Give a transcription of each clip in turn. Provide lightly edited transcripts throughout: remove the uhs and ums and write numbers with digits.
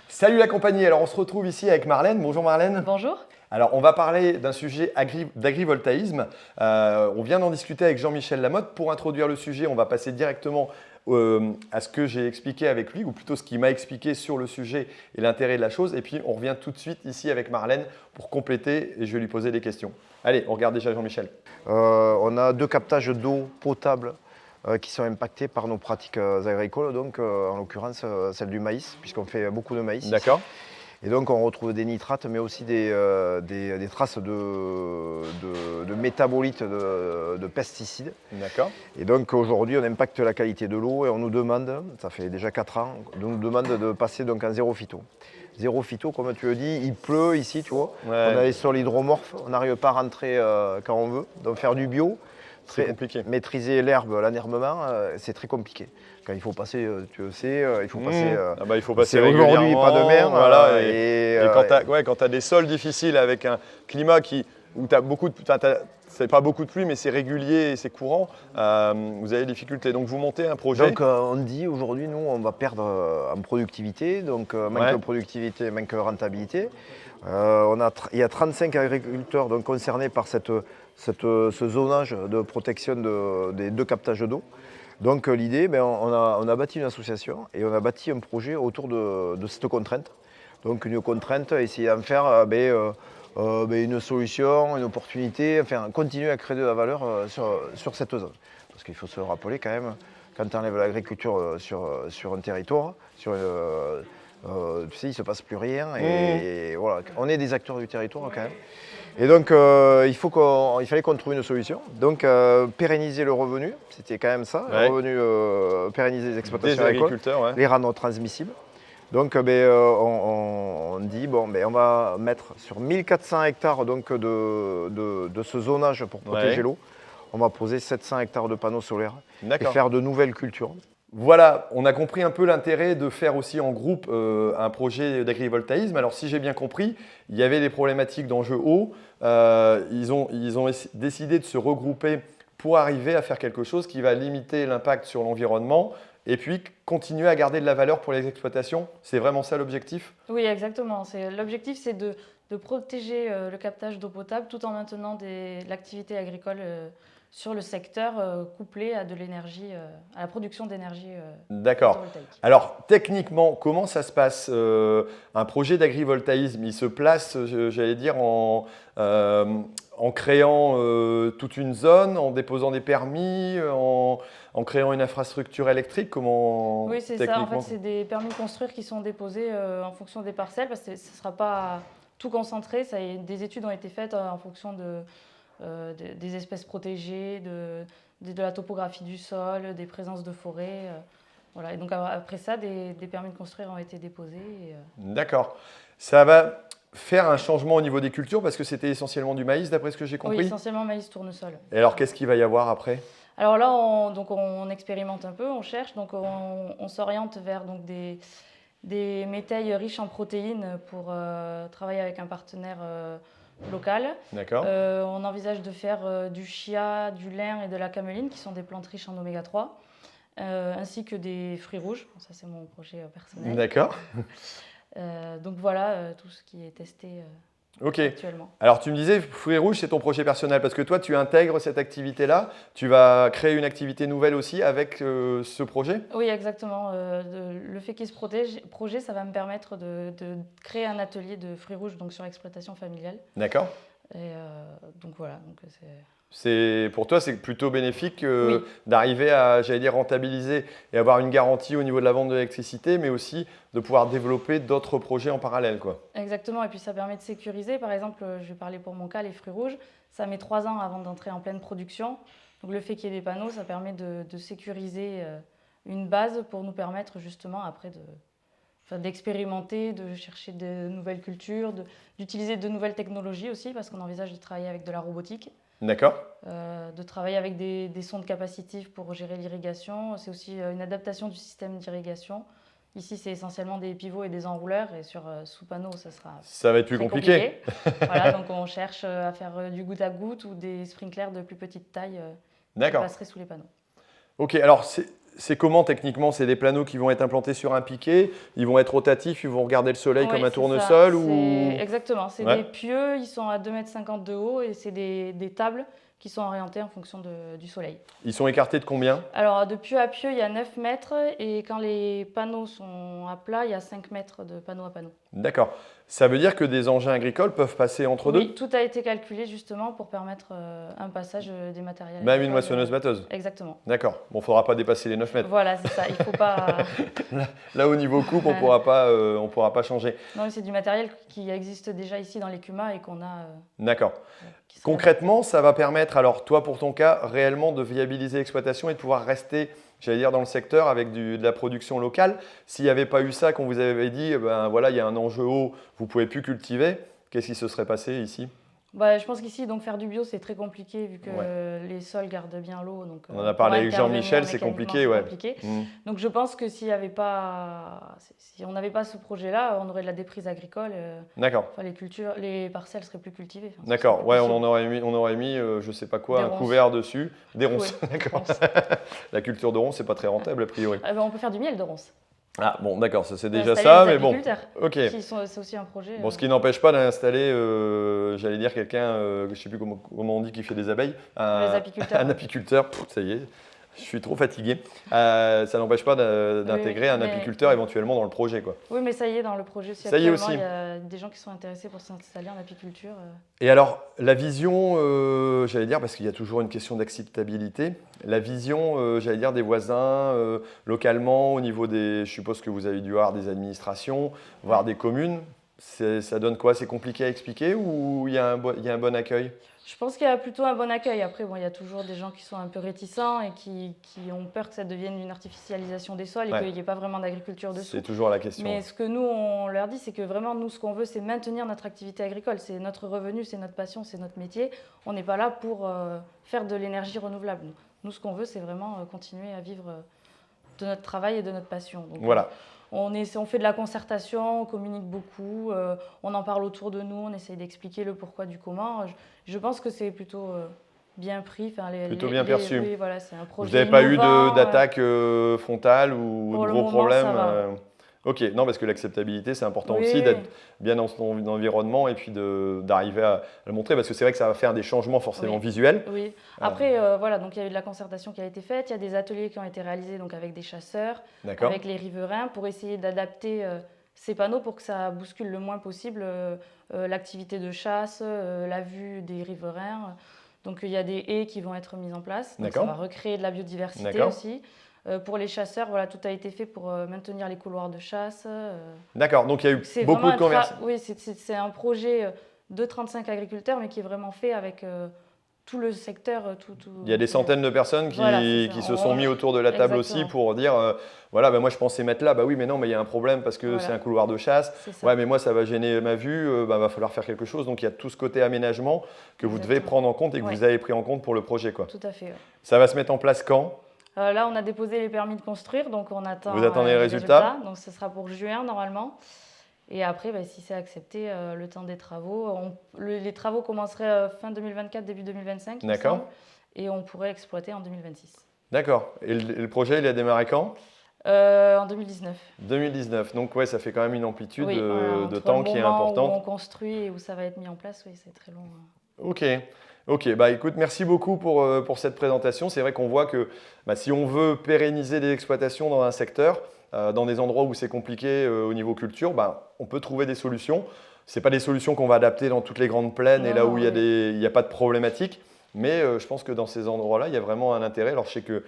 Salut la compagnie, alors on se retrouve ici avec Marlène. Bonjour Marlène. Bonjour. Alors on va parler d'un sujet d'agrivoltaïsme. On vient d'en discuter avec Jean-Michel Lamotte. Pour introduire le sujet, on va passer directement à ce que j'ai expliqué avec lui, ou plutôt ce qu'il m'a expliqué sur le sujet et l'intérêt de la chose. Et puis on revient tout de suite ici avec Marlène pour compléter et je vais lui poser des questions. Allez, on regarde déjà Jean-Michel. On a 2 captages d'eau potable qui sont impactés par nos pratiques agricoles, donc en l'occurrence celle du maïs, puisqu'on fait beaucoup de maïs. D'accord. Et donc on retrouve des nitrates, mais aussi des traces de métabolites de pesticides. D'accord. Et donc aujourd'hui on impacte la qualité de l'eau et on nous demande, ça fait déjà 4 ans, on nous demande de passer donc en zéro phyto. Zéro phyto, comme tu le dis, il pleut ici, tu vois. Ouais. On a les sols hydromorphes, on n'arrive pas à rentrer quand on veut, donc faire du bio. C'est compliqué. Maîtriser l'herbe, l'anermement, c'est très compliqué. Quand il faut passer, tu le sais, il faut passer. Il faut passer aujourd'hui, régulièrement, pas demain. Voilà, et quand tu as des sols difficiles avec un climat où tu as beaucoup de. C'est pas beaucoup de pluie, mais c'est régulier et c'est courant, vous avez des difficultés. Donc vous montez un projet. Donc on dit aujourd'hui, nous, on va perdre en productivité. Donc manque de productivité, manque de rentabilité. Il y a 35 agriculteurs donc, concernés par ce zonage de protection des 2 captages d'eau. Donc l'idée, on a bâti une association et on a bâti un projet autour de cette contrainte. Donc une contrainte, essayer d'en faire une solution, une opportunité, enfin continuer à créer de la valeur sur cette zone. Parce qu'il faut se rappeler quand même, quand on enlève l'agriculture sur un territoire, tu sais, il ne se passe plus rien. Et voilà, on est des acteurs du territoire quand même. Et donc, il fallait qu'on trouve une solution. Donc, pérenniser le revenu, c'était quand même ça. Le revenu, pérenniser les exploitations agricoles, les rendre transmissibles. Donc, on dit, on va mettre sur 1400 hectares donc, de ce zonage pour protéger l'eau. On va poser 700 hectares de panneaux solaires et faire de nouvelles cultures. Voilà, on a compris un peu l'intérêt de faire aussi en groupe un projet d'agrivoltaïsme. Alors si j'ai bien compris, il y avait des problématiques d'enjeux eau. Ils ont décidé de se regrouper pour arriver à faire quelque chose qui va limiter l'impact sur l'environnement et puis continuer à garder de la valeur pour les exploitations. C'est vraiment ça l'objectif? Oui, exactement. L'objectif, c'est de protéger le captage d'eau potable tout en maintenant l'activité agricole sur le secteur couplé à de l'énergie, à la production d'énergie photovoltaïque. Alors techniquement, comment ça se passe? Un projet d'agrivoltaïsme, il se place, j'allais dire, en créant toute une zone, en déposant des permis, en créant une infrastructure électrique? Comment? Oui, c'est ça. En fait, c'est des permis de construire qui sont déposés en fonction des parcelles, parce que ce ne sera pas tout concentré. Des études ont été faites en fonction des espèces protégées, de la topographie du sol, des présences de forêt. Voilà. Et donc après ça, des permis de construire ont été déposés. D'accord. Ça va faire un changement au niveau des cultures parce que c'était essentiellement du maïs d'après ce que j'ai compris? Oui, essentiellement maïs tournesol. Et alors qu'est-ce qu'il va y avoir après? Alors là, on expérimente un peu, on cherche, donc on s'oriente vers donc, des métailles riches en protéines pour travailler avec un partenaire local. D'accord. On envisage de faire du chia, du lin et de la cameline, qui sont des plantes riches en oméga 3, ainsi que des fruits rouges. Ça, c'est mon projet personnel. D'accord. Donc voilà tout ce qui est testé actuellement. Alors tu me disais, fruits rouges, c'est ton projet personnel parce que toi, tu intègres cette activité-là. Tu vas créer une activité nouvelle aussi avec ce projet? Oui, exactement. Le fait qu'il se projet, ça va me permettre de créer un atelier de fruits rouges donc sur exploitation familiale. D'accord. Et donc voilà. Pour toi, c'est plutôt bénéfique oui. d'arriver à, j'allais dire, rentabiliser et avoir une garantie au niveau de la vente de l'électricité, mais aussi de pouvoir développer d'autres projets en parallèle, quoi. Exactement, et puis ça permet de sécuriser. Par exemple, je vais parler pour mon cas, les fruits rouges, ça met 3 ans avant d'entrer en pleine production. Donc le fait qu'il y ait des panneaux, ça permet de sécuriser une base pour nous permettre justement après d'expérimenter, de chercher de nouvelles cultures, d'utiliser de nouvelles technologies aussi, parce qu'on envisage de travailler avec de la robotique. D'accord. De travailler avec des sondes capacitives pour gérer l'irrigation. C'est aussi une adaptation du système d'irrigation. Ici, c'est essentiellement des pivots et des enrouleurs. Et sous panneau, ça va être plus compliqué. Voilà, donc on cherche à faire du goutte à goutte ou des sprinklers de plus petite taille qui passeraient sous les panneaux. Ok, alors c'est comment techniquement? C'est des planeaux qui vont être implantés sur un piquet, ils vont être rotatifs, ils vont regarder le soleil Oui, comme un c'est tournesol ça. ou... Exactement, c'est Ouais. des pieux, ils sont à 2,50 m de haut et c'est des tables qui sont orientées en fonction du soleil. Ils sont écartés de combien? Alors de pieu à pieu, il y a 9 mètres et quand les panneaux sont à plat, il y a 5 mètres de panneau à panneau. D'accord. Ça veut dire que des engins agricoles peuvent passer entre Oui, deux? tout a été calculé justement pour permettre un passage des matériels. Même une agricoles. moissonneuse-batteuse? Exactement. D'accord. Bon, il ne faudra pas dépasser les 9 mètres. Voilà, c'est ça. Il faut pas. Là, au niveau coupe, on pourra pas changer. Non, c'est du matériel qui existe déjà ici dans l'écuma et qu'on a. D'accord. Qui serait- Concrètement, ça va permettre, alors toi pour ton cas, réellement de viabiliser l'exploitation et de pouvoir rester, j'allais dire, dans le secteur avec de la production locale. S'il n'y avait pas eu ça, qu'on vous avait dit, ben voilà, il y a un enjeu haut, vous ne pouvez plus cultiver, qu'est-ce qui se serait passé ici? Bah, je pense qu'ici, donc faire du bio, c'est très compliqué vu que Ouais. les sols gardent bien l'eau. Donc, On en a pour parlé avec intervenir Jean-Michel, c'est mécaniquement, compliqué, c'est ouais. compliqué. Mmh. Donc je pense que s'il y avait pas, si on n'avait pas ce projet-là, on aurait de la déprise agricole. D'accord. Enfin, les parcelles seraient plus cultivées. Enfin, ce D'accord, serait ouais, plus on possible. aurait mis je sais pas quoi, Des un ronces. couvert dessus, des ronces. Ouais, D'accord. ronces. La culture de ronces, c'est pas très rentable a priori. Ah ben, on peut faire du miel de ronces. Ah bon, d'accord, ça c'est On peut déjà installer ça, des mais bon. apiculteurs, Ok. C'est aussi un projet. Bon, ce qui n'empêche pas d'installer, j'allais dire quelqu'un, je sais plus comment on dit, qui fait des abeilles, Les apiculteurs. un apiculteur. Pff, ça y est, je suis trop fatigué. Ça n'empêche pas d'intégrer un mais- apiculteur éventuellement dans le projet, quoi. Oui, mais ça y est, dans le projet aussi. Ça y est Actuellement, aussi. il y a des gens qui sont intéressés pour s'installer en apiculture. Et alors, la vision, j'allais dire, parce qu'il y a toujours une question d'acceptabilité, la vision, j'allais dire, des voisins, localement, au niveau des, je suppose que vous avez dû avoir des administrations, voire des communes, ça donne quoi? C'est compliqué à expliquer ou il y a il y a un bon accueil? Je pense qu'il y a plutôt un bon accueil. Après, bon, il y a toujours des gens qui sont un peu réticents et qui ont peur que ça devienne une artificialisation des sols et Ouais. qu'il n'y ait pas vraiment d'agriculture dessous. C'est toujours la question. Mais ce que nous, on leur dit, c'est que vraiment, nous, ce qu'on veut, c'est maintenir notre activité agricole. C'est notre revenu, c'est notre passion, c'est notre métier. On n'est pas là pour faire de l'énergie renouvelable. Nous, ce qu'on veut, c'est vraiment continuer à vivre de notre travail et de notre passion. Donc, Voilà. on fait de la concertation, on communique beaucoup, on en parle autour de nous, on essaye d'expliquer le pourquoi du comment. Je pense que c'est plutôt bien pris. Enfin, Plutôt bien perçu. Oui, voilà, c'est un projet Vous n'avez pas eu innovant, d'attaque frontale ou Pour de le gros moment, problèmes ça va. Ok, non, parce que l'acceptabilité, c'est important Oui. aussi d'être bien dans son environnement et puis d'arriver à le montrer, parce que c'est vrai que ça va faire des changements forcément Oui. visuels. Oui. Après, voilà, donc il y a eu de la concertation qui a été faite, il y a des ateliers qui ont été réalisés donc avec des chasseurs, D'accord. avec les riverains, pour essayer d'adapter ces panneaux pour que ça bouscule le moins possible l'activité de chasse, la vue des riverains. Donc il y a des haies qui vont être mises en place, donc ça D'accord. va recréer de la biodiversité D'accord. aussi. Pour les chasseurs, voilà, tout a été fait pour maintenir les couloirs de chasse. D'accord, donc il y a eu C'est beaucoup vraiment de conversations. Oui, c'est un projet de 35 agriculteurs, mais qui est vraiment fait avec tout le secteur. Il y a des centaines de personnes qui, Voilà, c'est ça. qui se sont mis autour de la table aussi Exactement. pour dire voilà, bah, moi je pensais mettre là, bah oui, mais non, mais il y a un problème parce que Voilà. c'est un couloir de chasse. C'est ça. Ouais, mais moi ça va gêner ma vue, bah, va falloir faire quelque chose. Donc il y a tout ce côté aménagement que vous devez Exactement. prendre en compte et que Ouais. vous avez pris en compte pour le projet, quoi. Tout à fait. Ouais. Ça va se mettre en place quand? Là, on a déposé les permis de construire, donc on attend Vous attendez les résultats? Donc ce sera pour juin normalement. Et après, bah, si c'est accepté, le temps des travaux, les travaux commenceraient fin 2024, début 2025. il me D'accord. semble, et on pourrait exploiter en 2026. D'accord. Et le projet, il a démarré quand? En 2019. 2019. Donc ouais, ça fait quand même une amplitude Oui, voilà, de entre temps le qui est moment importante. où on construit et où ça va être mis en place, oui, c'est très long. Ok, ok. Bah écoute, merci beaucoup pour cette présentation. C'est vrai qu'on voit que bah, si on veut pérenniser des exploitations dans un secteur, dans des endroits où c'est compliqué au niveau culture, bah, on peut trouver des solutions. Ce pas des solutions qu'on va adapter dans toutes les grandes plaines et Non, là où oui. il n'y a pas de problématique. Mais je pense que dans ces endroits-là, il y a vraiment un intérêt. Alors je sais que,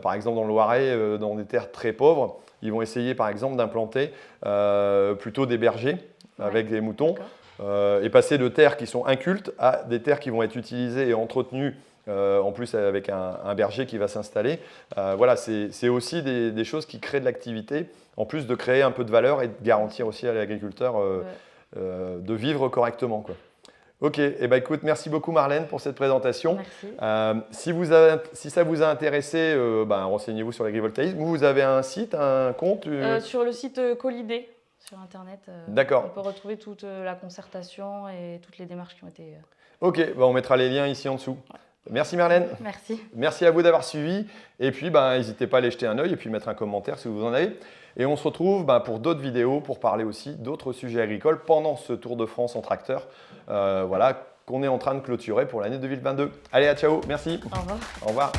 par exemple, dans le Loiret, dans des terres très pauvres, ils vont essayer, par exemple, d'implanter plutôt des bergers avec des moutons. Et passer de terres qui sont incultes à des terres qui vont être utilisées et entretenues, en plus avec un berger qui va s'installer. Voilà, c'est aussi des choses qui créent de l'activité, en plus de créer un peu de valeur et de garantir aussi à l'agriculteur de vivre correctement, quoi. Ok, et ben écoute, merci beaucoup Marlène pour cette présentation. Merci. Si ça vous a intéressé, ben, renseignez-vous sur l'agrivoltaïsme. Vous avez un site, un compte Sur le site Colidé, sur Internet, D'accord. on peut retrouver toute la concertation et toutes les démarches qui ont été... Ok, bah on mettra les liens ici en dessous. Merci Marlène. Merci. Merci à vous d'avoir suivi. Et puis, n'hésitez pas à aller jeter un œil et puis mettre un commentaire si vous en avez. Et on se retrouve pour d'autres vidéos pour parler aussi d'autres sujets agricoles pendant ce Tour de France en tracteur qu'on est en train de clôturer pour l'année 2022. Allez, à ciao, merci. Au revoir. Au revoir.